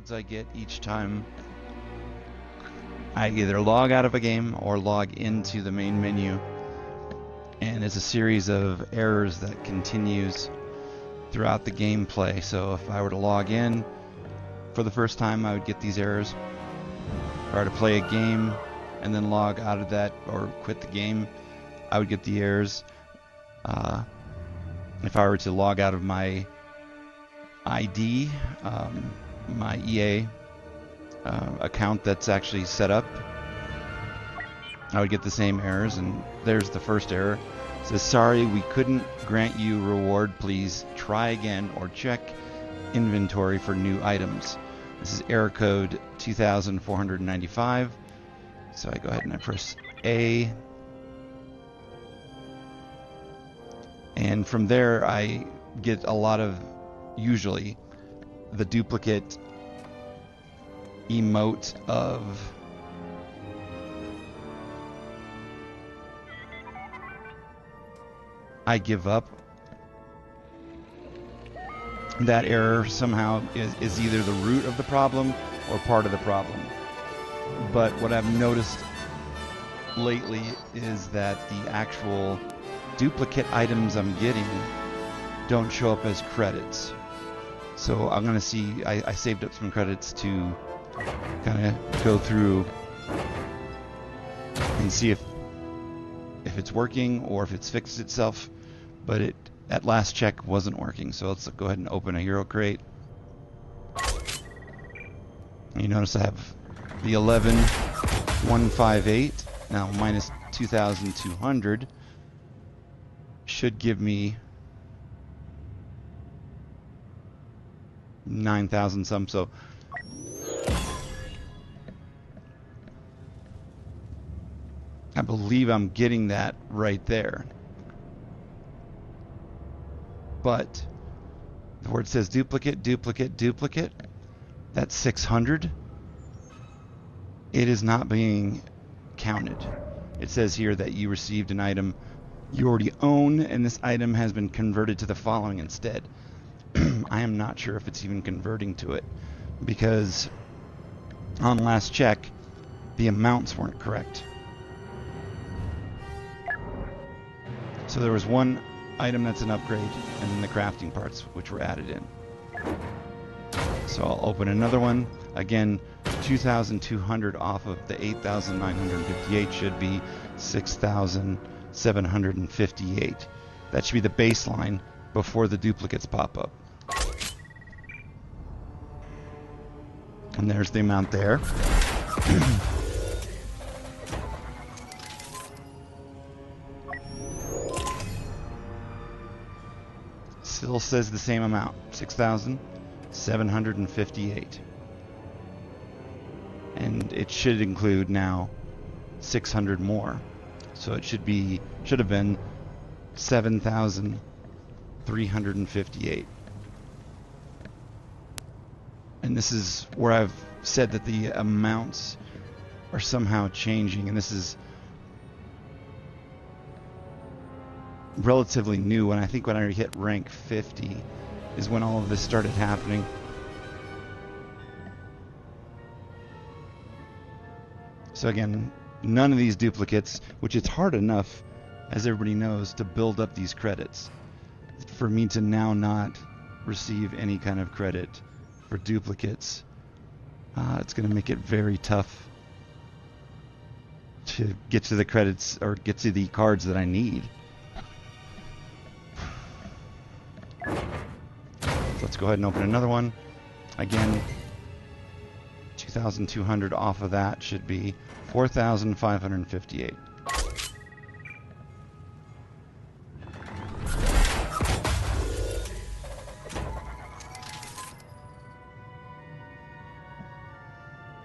codes I get each time I either log out of a game or log into the main menu. And it's a series of errors that continues throughout the gameplay. So if I were to log in for the first time, I would get these errors. If I were to play a game and then log out of that or quit the game, I would get the errors. If I were to log out of my ID, my EA account that's actually set up, I would get the same errors. And there's the first error. It says, sorry, we couldn't grant you reward. Please try again or check inventory for new items. This is error code 2495. So I go ahead and I press A. And from there I get a lot of, usually, the duplicate emote of I give up. That error somehow is either the root of the problem or part of the problem. But what I've noticed lately is that the actual duplicate items I'm getting don't show up as credits. So I'm going to see, I saved up some credits to kind of go through and see if it's working or if it's fixed itself. But it, at last check, wasn't working. So let's go ahead and open a hero crate. You notice I have the 11158. Now minus 2,200 should give me 9,000 some. So I believe I'm getting that right there. But where it says duplicate, duplicate, duplicate, that's 600. It is not being counted. It says here that you received an item you already own, and this item has been converted to the following instead. I am not sure if it's even converting to it, because on last check, the amounts weren't correct. So there was one item that's an upgrade, and then the crafting parts which were added in. So I'll open another one. Again, 2,200 off of the 8,958 should be 6,758. That should be the baseline before the duplicates pop up. And there's the amount there. Still says the same amount, 6,758. And it should include now 600 more. So it should have been 7,358. And this is where I've said that the amounts are somehow changing, and this is relatively new. And I think when I hit rank 50 is when all of this started happening. So again, none of these duplicates, which it's hard enough, as everybody knows, to build up these credits. For me to now not receive any kind of credit for duplicates, it's going to make it very tough to get to the credits or get to the cards that I need. Let's go ahead and open another one. Again, 2,200 off of that should be 4,558.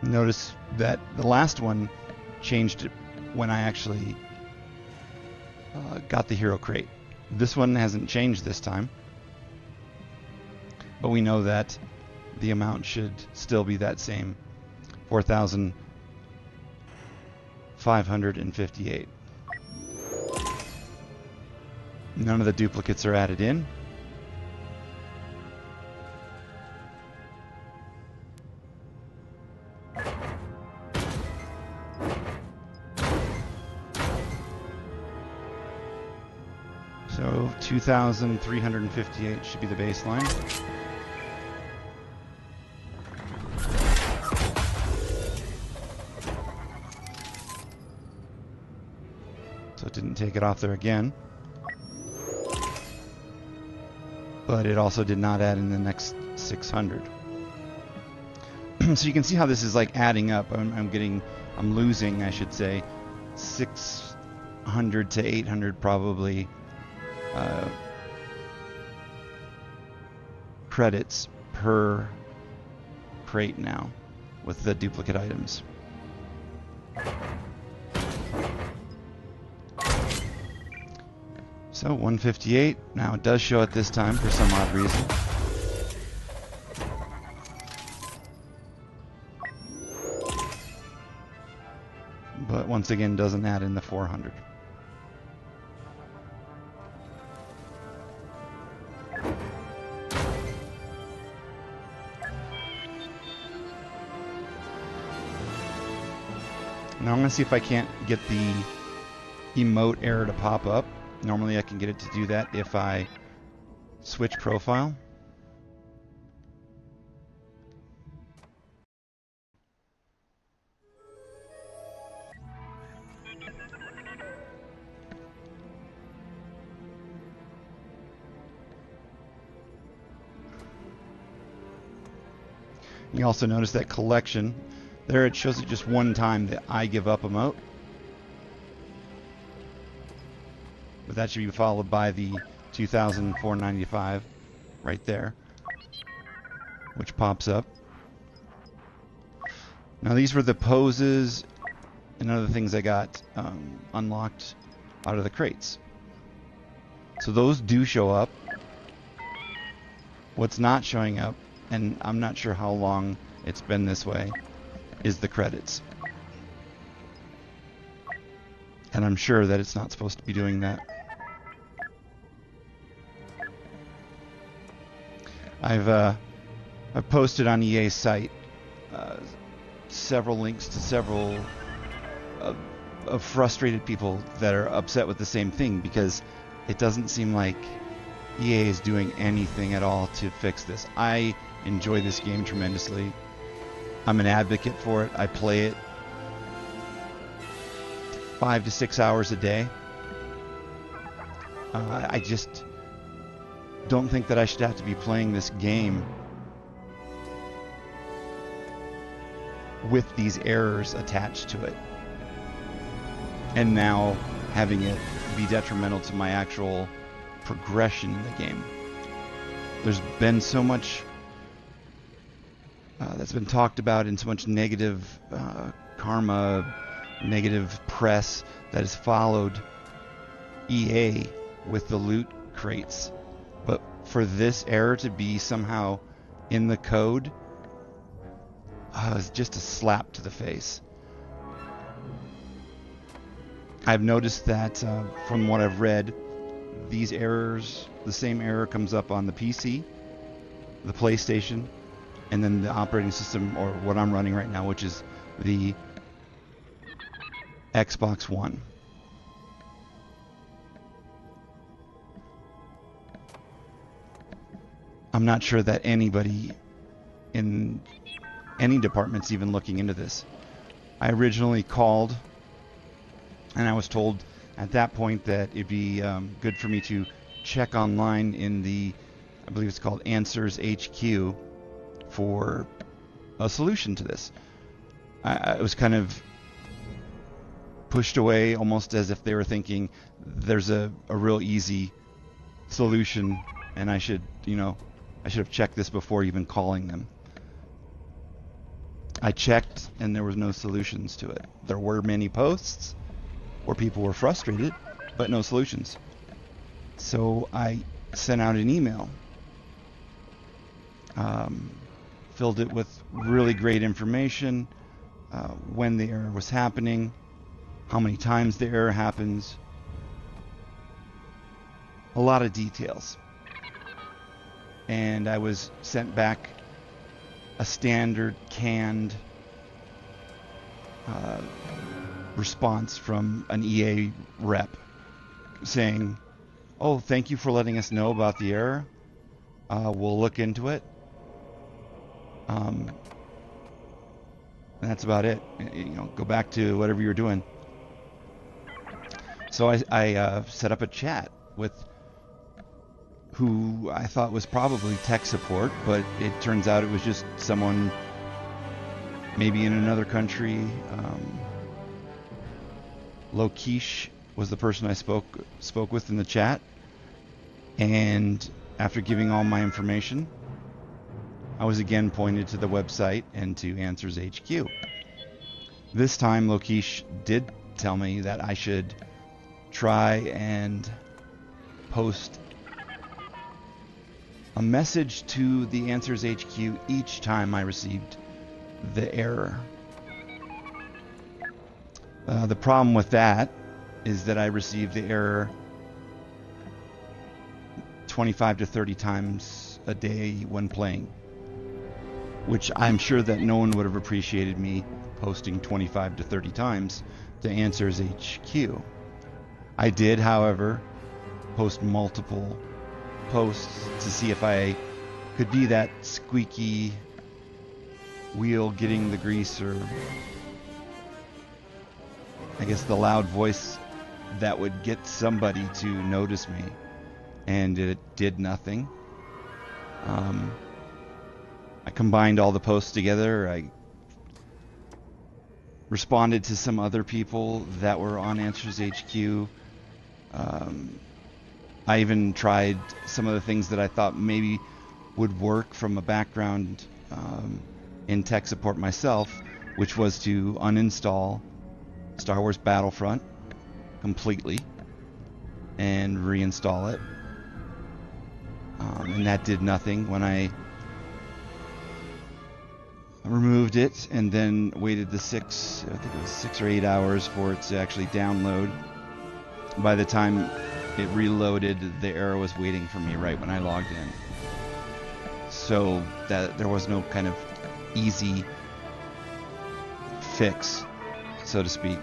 Notice that the last one changed when I actually got the hero crate. This one hasn't changed this time, but we know that the amount should still be that same, 4,558. None of the duplicates are added in. 2,358 should be the baseline. So it didn't take it off there again. But it also did not add in the next 600. So you can see how this is like adding up. I'm losing, I should say, 600 to 800 probably credits per crate now with the duplicate items. So 158. Now it does show it this time for some odd reason. But once again doesn't add in the 400. Now I'm going to see if I can't get the emote error to pop up. Normally I can get it to do that if I switch profile. You also notice that collection. There it shows it just one time, the I give up emote. But that should be followed by the 2,495 right there, which pops up. Now these were the poses and other things I got unlocked out of the crates. So those do show up. What's not showing up, and I'm not sure how long it's been this way, is the credits. And I'm sure that it's not supposed to be doing that. I've posted on EA's site several links to several of frustrated people that are upset with the same thing, because it doesn't seem like EA is doing anything at all to fix this. I enjoy this game tremendously. I'm an advocate for it. I play it 5 to 6 hours a day. I just don't think that I should have to be playing this game with these errors attached to it, and now having it be detrimental to my actual progression in the game. There's been so much that's been talked about, and so much negative karma, negative press that has followed EA with the loot crates. But for this error to be somehow in the code is just a slap to the face. I've noticed that from what I've read, these errors, the same error comes up on the PC, the PlayStation, and then the operating system, or what I'm running right now, which is the Xbox One. I'm not sure that anybody in any department's even looking into this. I originally called, and I was told at that point that it'd be good for me to check online in the, I believe it's called Answers HQ, for a solution to this. I was kind of pushed away, almost as if they were thinking there's a real easy solution, and I should have checked this before even calling them. I checked, and there was no solutions to it. There were many posts where people were frustrated, but no solutions. So I sent out an email, filled it with really great information, when the error was happening, how many times the error happens, a lot of details. And I was sent back a standard canned response from an EA rep saying, oh, thank you for letting us know about the error. We'll look into it. And that's about it. You know, go back to whatever you're doing. So I set up a chat with who I thought was probably tech support, but it turns out it was just someone maybe in another country. Lokish was the person I spoke with in the chat, and after giving all my information, I was again pointed to the website and to Answers HQ. This time Lokish did tell me that I should try and post a message to the Answers HQ each time I received the error. The problem with that is that I received the error 25 to 30 times a day when playing, which I'm sure that no one would have appreciated me posting 25 to 30 times to Answers HQ. I did, however, post multiple posts to see if I could be that squeaky wheel getting the grease, or I guess the loud voice that would get somebody to notice me, and it did nothing. I combined all the posts together. I responded to some other people that were on Answers HQ. I even tried some of the things that I thought maybe would work from a background in tech support myself, which was to uninstall Star Wars Battlefront completely and reinstall it. And that did nothing. When I removed it and then waited the 6 or 8 hours for it to actually download, by the time it reloaded, the error was waiting for me right when I logged in. So that there was no kind of easy fix, so to speak.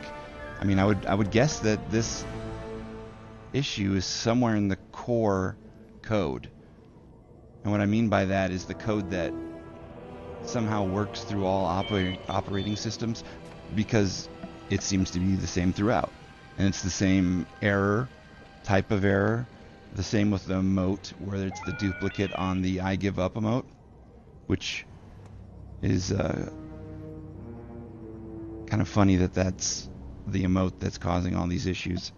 I mean, I would guess that this issue is somewhere in the core code. And what I mean by that is the code that somehow works through all operating systems, because it seems to be the same throughout. And it's the same error, type of error, the same with the emote, where it's the duplicate on the I give up emote, which is kind of funny that that's the emote that's causing all these issues.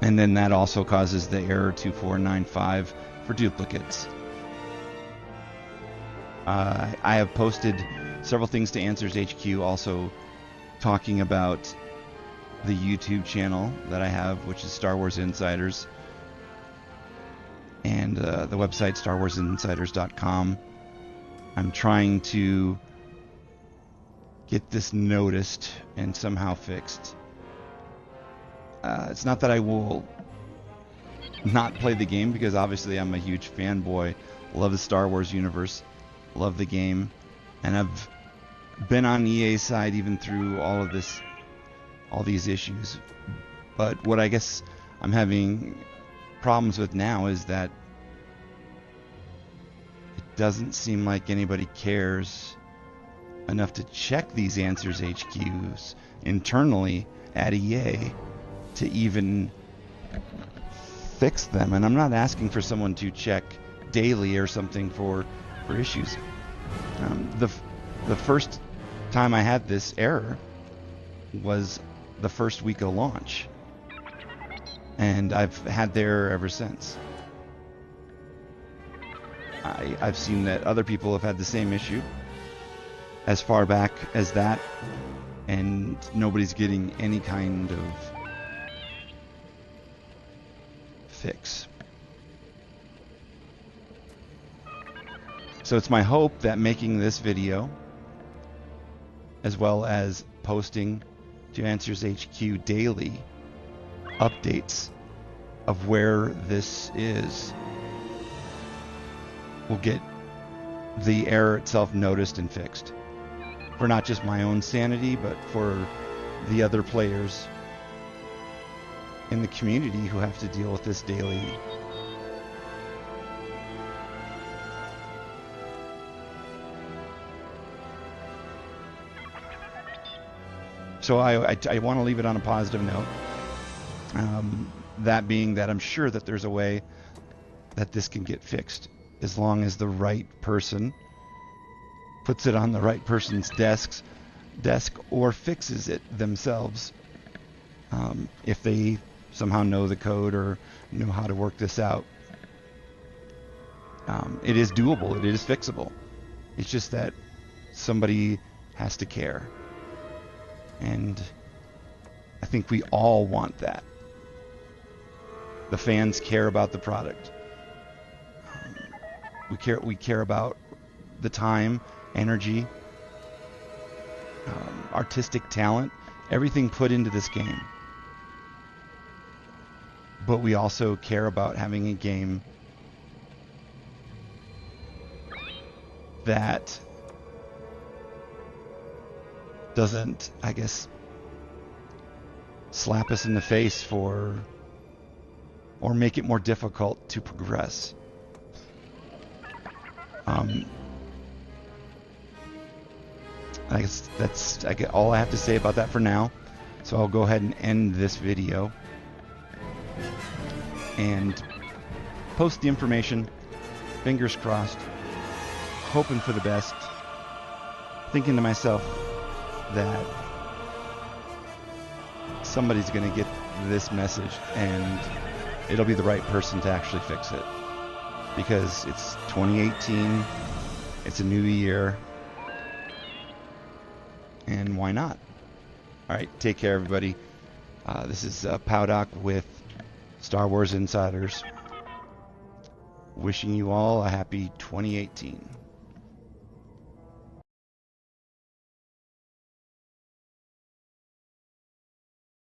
And then that also causes the error 2495 for duplicates. I have posted several things to Answers HQ, also talking about the YouTube channel that I have, which is Star Wars Insiders, and the website starwarsinsiders.com. I'm trying to get this noticed and somehow fixed. It's not that I will not play the game, because obviously I'm a huge fanboy, love the Star Wars universe, love the game, and I've been on EA's side even through all these issues. But what I guess I'm having problems with now is that it doesn't seem like anybody cares enough to check these Answers HQs internally at EA to even fix them. And I'm not asking for someone to check daily or something for issues. The first time I had this error was the first week of launch, and I've had the error ever since. I've seen that other people have had the same issue as far back as that, and nobody's getting any kind of fix. So it's my hope that making this video, as well as posting to Answers HQ daily updates of where this is, will get the error itself noticed and fixed, for not just my own sanity, but for the other players in the community who have to deal with this daily. So I want to leave it on a positive note. That being that I'm sure that there's a way that this can get fixed, as long as the right person puts it on the right person's desk or fixes it themselves. If they somehow know the code or know how to work this out. It is doable. It is fixable. It's just that somebody has to care. And I think we all want that. The fans care about the product. We care about the time, energy, artistic talent, everything put into this game. But we also care about having a game that doesn't, I guess, slap us in the face or make it more difficult to progress. I guess that's all I have to say about that for now. So I'll go ahead and end this video and post the information. Fingers crossed. Hoping for the best. Thinking to myself that somebody's going to get this message and it'll be the right person to actually fix it. Because it's 2018, it's a new year, and why not? Alright, take care everybody. This is Powdock with Star Wars Insiders. Wishing you all a happy 2018.